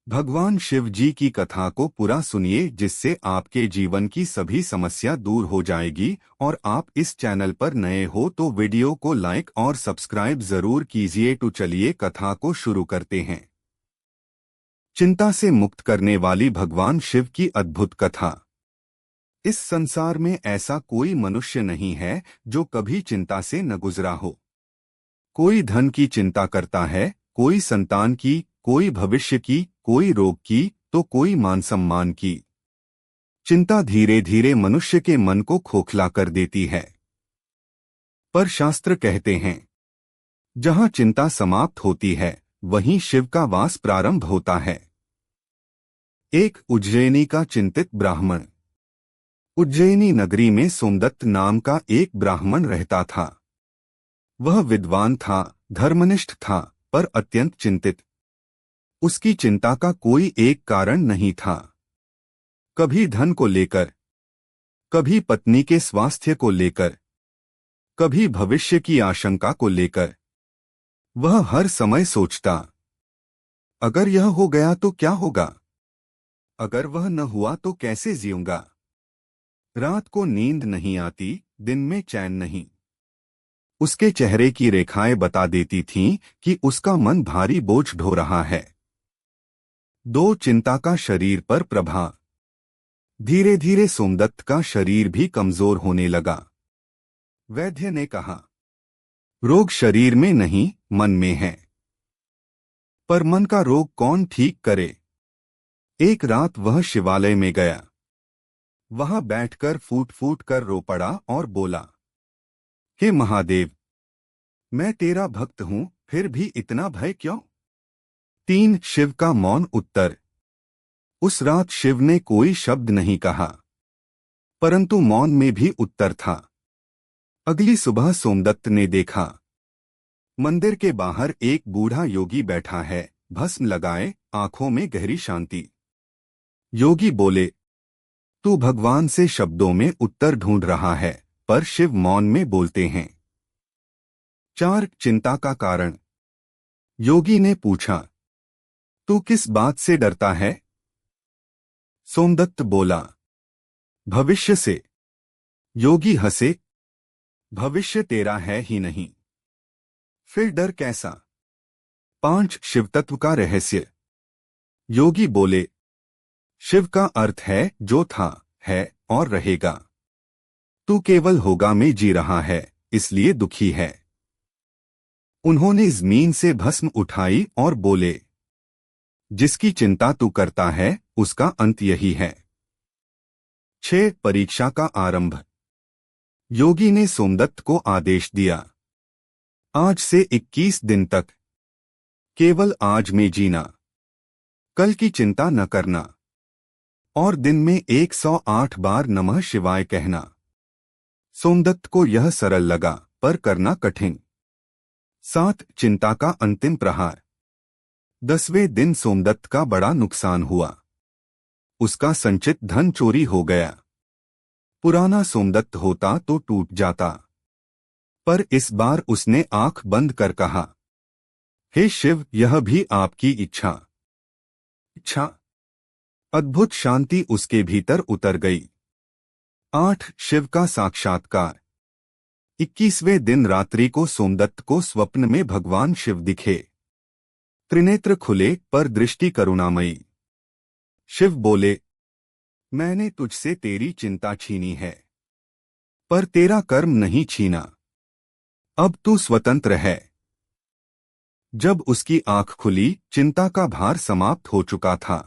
भगवान शिव जी की कथा को पूरा सुनिए, जिससे आपके जीवन की सभी समस्या दूर हो जाएगी। और आप इस चैनल पर नए हो तो वीडियो को लाइक और सब्सक्राइब जरूर कीजिए। तो चलिए कथा को शुरू करते हैं। चिंता से मुक्त करने वाली भगवान शिव की अद्भुत कथा। इस संसार में ऐसा कोई मनुष्य नहीं है जो कभी चिंता से न गुजरा हो। कोई धन की चिंता करता है, कोई संतान की, कोई भविष्य की, कोई रोग की, तो कोई मान सम्मान की। चिंता धीरे धीरे मनुष्य के मन को खोखला कर देती है। पर शास्त्र कहते हैं, जहां चिंता समाप्त होती है वहीं शिव का वास प्रारंभ होता है। एक उज्जैनी का चिंतित ब्राह्मण। उज्जैनी नगरी में सोमदत्त नाम का एक ब्राह्मण रहता था। वह विद्वान था, धर्मनिष्ठ था, पर अत्यंत चिंतित। उसकी चिंता का कोई एक कारण नहीं था। कभी धन को लेकर, कभी पत्नी के स्वास्थ्य को लेकर, कभी भविष्य की आशंका को लेकर। वह हर समय सोचता, अगर यह हो गया तो क्या होगा, अगर वह न हुआ तो कैसे जीऊंगा। रात को नींद नहीं आती, दिन में चैन नहीं। उसके चेहरे की रेखाएं बता देती थीं कि उसका मन भारी बोझ ढो रहा है। दो, चिंता का शरीर पर प्रभाव। धीरे धीरे सोमदत्त का शरीर भी कमजोर होने लगा। वैद्य ने कहा, रोग शरीर में नहीं मन में है। पर मन का रोग कौन ठीक करे। एक रात वह शिवालय में गया। वहां बैठकर फूट फूट कर रो पड़ा और बोला, हे महादेव, मैं तेरा भक्त हूं, फिर भी इतना भय क्यों। 3, शिव का मौन उत्तर। उस रात शिव ने कोई शब्द नहीं कहा, परंतु मौन में भी उत्तर था। अगली सुबह सोमदत्त ने देखा, मंदिर के बाहर एक बूढ़ा योगी बैठा है, भस्म लगाए, आंखों में गहरी शांति। योगी बोले, तू भगवान से शब्दों में उत्तर ढूंढ रहा है, पर शिव मौन में बोलते हैं। 4, चिंता का कारण। योगी ने पूछा, तू किस बात से डरता है। सोमदत्त बोला, भविष्य से। योगी हंसे, भविष्य तेरा है ही नहीं, फिर डर कैसा। 5, शिवतत्व का रहस्य। योगी बोले, शिव का अर्थ है जो था, है और रहेगा। तू केवल होगा में जी रहा है, इसलिए दुखी है। उन्होंने जमीन से भस्म उठाई और बोले, जिसकी चिंता तू करता है उसका अंत यही है। 6, परीक्षा का आरंभ। योगी ने सोमदत्त को आदेश दिया, आज से 21 दिन तक केवल आज में जीना, कल की चिंता न करना, और दिन में 108 बार नमः शिवाय कहना। सोमदत्त को यह सरल लगा, पर करना कठिन। 7, चिंता का अंतिम प्रहार। 10वें दिन सोमदत्त का बड़ा नुकसान हुआ। उसका संचित धन चोरी हो गया। पुराना सोमदत्त होता तो टूट जाता, पर इस बार उसने आंख बंद कर कहा, हे शिव, यह भी आपकी इच्छा। अद्भुत शांति उसके भीतर उतर गई। 8, शिव का साक्षात्कार। 21वें दिन रात्रि को सोमदत्त को स्वप्न में भगवान शिव दिखे। त्रिनेत्र खुले, पर दृष्टि करुणामयी। शिव बोले, मैंने तुझसे तेरी चिंता छीनी है, पर तेरा कर्म नहीं छीना। अब तू स्वतंत्र है। जब उसकी आंख खुली, चिंता का भार समाप्त हो चुका था।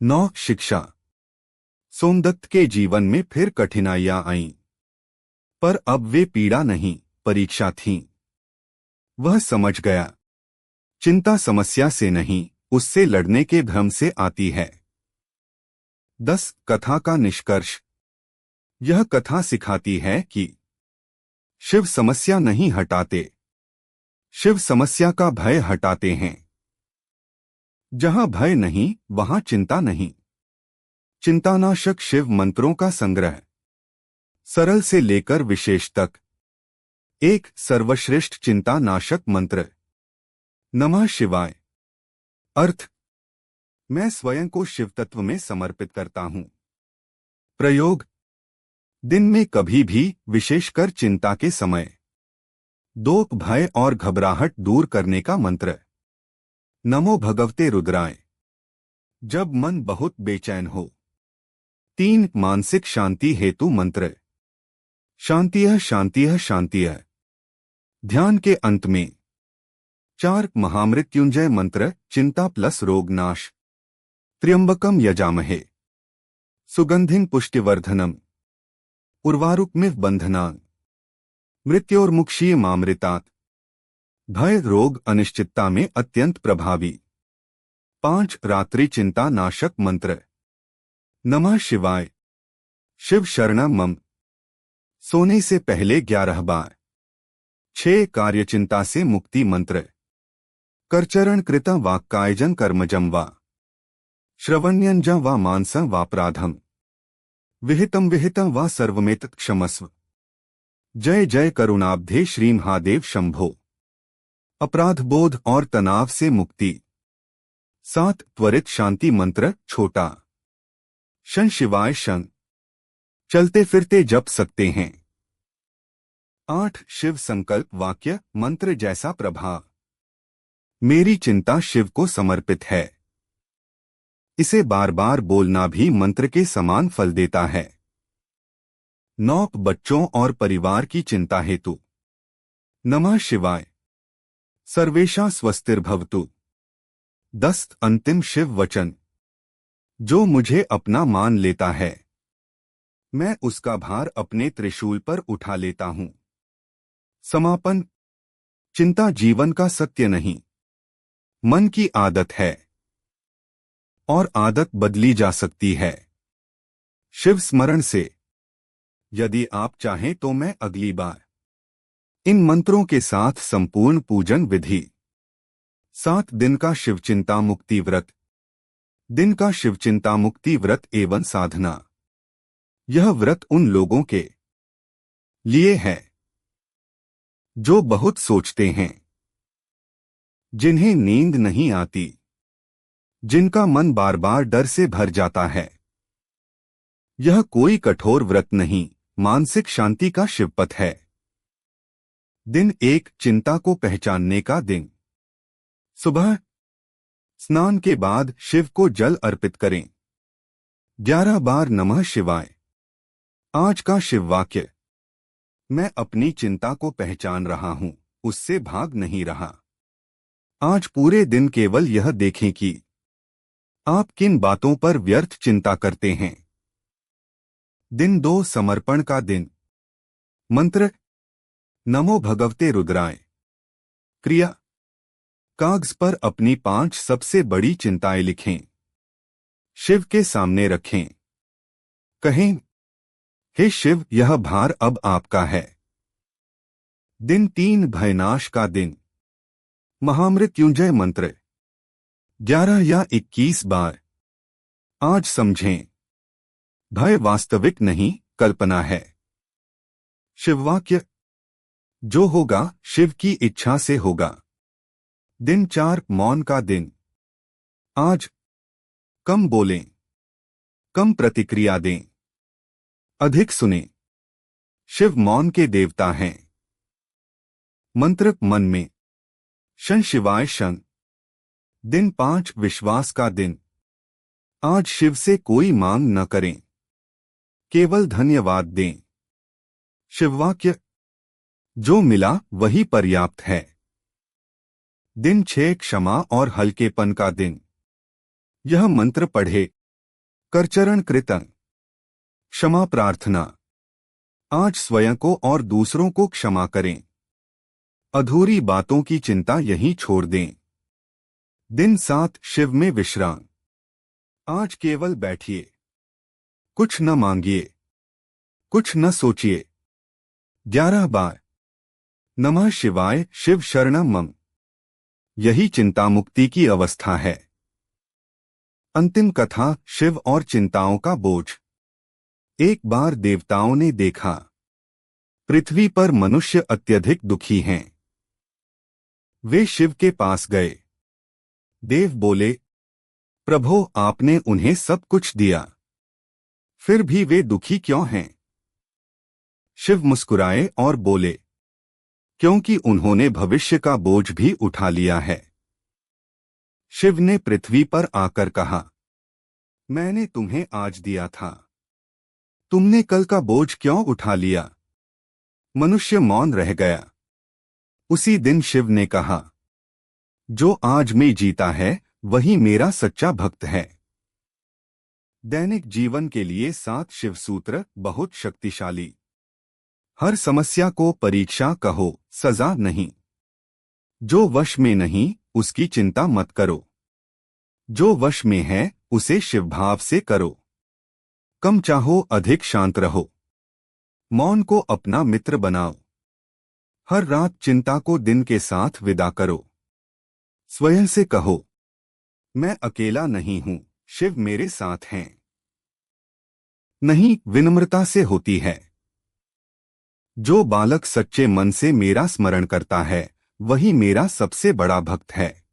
9, शिक्षा। सोमदत्त के जीवन में फिर कठिनाइयां आईं, पर अब वे पीड़ा नहीं, परीक्षा थीं। वह समझ गया, चिंता समस्या से नहीं, उससे लड़ने के भ्रम से आती है। 10, कथा का निष्कर्ष। यह कथा सिखाती है कि शिव समस्या नहीं हटाते, शिव समस्या का भय हटाते हैं। जहां भय नहीं वहां चिंता नहीं। चिंतानाशक शिव मंत्रों का संग्रह, सरल से लेकर विशेष तक। 1, सर्वश्रेष्ठ चिंतानाशक मंत्र। नमः शिवाय। अर्थ, मैं स्वयं को शिव तत्व में समर्पित करता हूं। प्रयोग। दिन में कभी भी, विशेषकर चिंता के समय, दुख, भय और घबराहट दूर करने का मंत्र। नमो भगवते रुद्राय। जब मन बहुत बेचैन हो। 3 मानसिक शांति हेतु मंत्र। शांतियः शांतियः शांतियः। ध्यान के अंत में। 4 महामृत्युंजय मंत्र, चिंता प्लस रोग नाश। त्र्यंबकम यजामहे सुगंधिं पुष्टिवर्धनम उर्वारुकमिव बंधनान् मृत्योर्मुक्षीयमामृतात्। भय रोग अनिश्चितता में अत्यंत प्रभावी। 5 रात्रि चिंता नाशक मंत्र। नमः शिवाय। शिव शरणं मम। सोने से पहले 11 बार। 6 कार्य चिंता से मुक्ति मंत्र। करचरण कृतं वाक्कायजं कर्मजं वा श्रवण्यंजं वा मानसं वापराधम विहितं विहितं वा सर्वमेतत् क्षमस्व। जय जय करुणाब्धे श्री महादेव शंभो। अपराध बोध और तनाव से मुक्ति। 7 त्वरित शांति मंत्र, छोटा। शं शिवाय शं। चलते फिरते जप सकते हैं। 8 शिव संकल्प वाक्य मंत्र जैसा प्रभाव। मेरी चिंता शिव को समर्पित है। इसे बार बार बोलना भी मंत्र के समान फल देता है। 9 बच्चों और परिवार की चिंता हेतु। नमः शिवाय। सर्वेषां स्वस्तिर्भवतु। 10 अंतिम शिव वचन। जो मुझे अपना मान लेता है, मैं उसका भार अपने त्रिशूल पर उठा लेता हूं। समापन। चिंता जीवन का सत्य नहीं, मन की आदत है, और आदत बदली जा सकती है शिव स्मरण से। यदि आप चाहें तो मैं अगली बार इन मंत्रों के साथ संपूर्ण पूजन विधि। 7 दिन का शिव चिंता मुक्ति व्रत। दिन का शिव चिंता मुक्ति व्रत एवं साधना। यह व्रत उन लोगों के लिए है जो बहुत सोचते हैं, जिन्हें नींद नहीं आती, जिनका मन बार बार डर से भर जाता है। यह कोई कठोर व्रत नहीं, मानसिक शांति का शिवपथ है। दिन 1 चिंता को पहचानने का दिन। सुबह स्नान के बाद शिव को जल अर्पित करें। 11 बार नमः शिवाय। आज का शिव वाक्य। मैं अपनी चिंता को पहचान रहा हूं, उससे भाग नहीं रहा। आज पूरे दिन केवल यह देखें कि आप किन बातों पर व्यर्थ चिंता करते हैं। दिन 2 समर्पण का दिन। मंत्र। नमो भगवते रुद्राय। क्रिया। कागज पर अपनी 5 सबसे बड़ी चिंताएं लिखें। शिव के सामने रखें। कहें, हे शिव, यह भार अब आपका है। दिन 3 भयनाश का दिन। महामृत्युंजय मंत्र। 11 या 21 बार। आज समझें, भय वास्तविक नहीं, कल्पना है। शिववाक्य। जो होगा शिव की इच्छा से होगा। दिन 4 मौन का दिन। आज कम बोलें, कम प्रतिक्रिया दें, अधिक सुनें। शिव मौन के देवता हैं। मंत्र मन में। शं शिवाय शं। दिन 5 विश्वास का दिन। आज शिव से कोई मांग न करें, केवल धन्यवाद दें। शिववाक्य। जो मिला वही पर्याप्त है। दिन 6 क्षमा और हल्केपन का दिन। यह मंत्र पढ़े। करचरण कृतं। क्षमा प्रार्थना। आज स्वयं को और दूसरों को क्षमा करें। अधूरी बातों की चिंता यहीं छोड़ दें। दिन 7 शिव में विश्राम। आज केवल बैठिए, कुछ न मांगिए, कुछ न सोचिए। 11 बार नमः शिवाय शिव शरणं मम। यही चिंता मुक्ति की अवस्था है। अंतिम कथा। शिव और चिंताओं का बोझ। एक बार देवताओं ने देखा, पृथ्वी पर मनुष्य अत्यधिक दुखी हैं। वे शिव के पास गए। देव बोले, प्रभो, आपने उन्हें सब कुछ दिया, फिर भी वे दुखी क्यों हैं? शिव मुस्कुराए और बोले, क्योंकि उन्होंने भविष्य का बोझ भी उठा लिया है। शिव ने पृथ्वी पर आकर कहा, मैंने तुम्हें आज दिया था, तुमने कल का बोझ क्यों उठा लिया? मनुष्य मौन रह गया। उसी दिन शिव ने कहा, जो आज में जीता है वही मेरा सच्चा भक्त है। दैनिक जीवन के लिए 7 शिव सूत्र बहुत शक्तिशाली। हर समस्या को परीक्षा कहो, सजा नहीं। जो वश में नहीं उसकी चिंता मत करो, जो वश में है उसे शिव भाव से करो। कम चाहो, अधिक शांत रहो। मौन को अपना मित्र बनाओ। हर रात चिंता को दिन के साथ विदा करो। स्वयं से कहो, मैं अकेला नहीं हूं, शिव मेरे साथ हैं। नहीं, विनम्रता से होती है। जो बालक सच्चे मन से मेरा स्मरण करता है वही मेरा सबसे बड़ा भक्त है।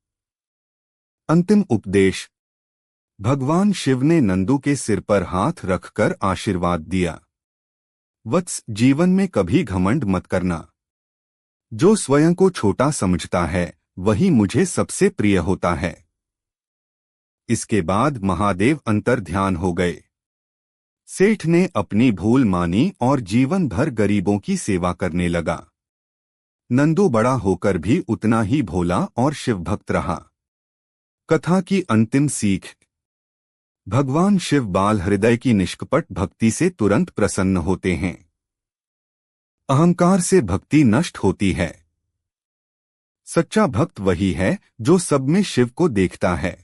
अंतिम उपदेश। भगवान शिव ने नंदू के सिर पर हाथ रखकर आशीर्वाद दिया, वत्स, जीवन में कभी घमंड मत करना। जो स्वयं को छोटा समझता है वही मुझे सबसे प्रिय होता है। इसके बाद महादेव अंतर ध्यान हो गए। सेठ ने अपनी भूल मानी और जीवन भर गरीबों की सेवा करने लगा। नंदू बड़ा होकर भी उतना ही भोला और शिव भक्त रहा। कथा की अंतिम सीख। भगवान शिव बाल हृदय की निष्कपट भक्ति से तुरंत प्रसन्न होते हैं। अहंकार से भक्ति नष्ट होती है। सच्चा भक्त वही है जो सब में शिव को देखता है।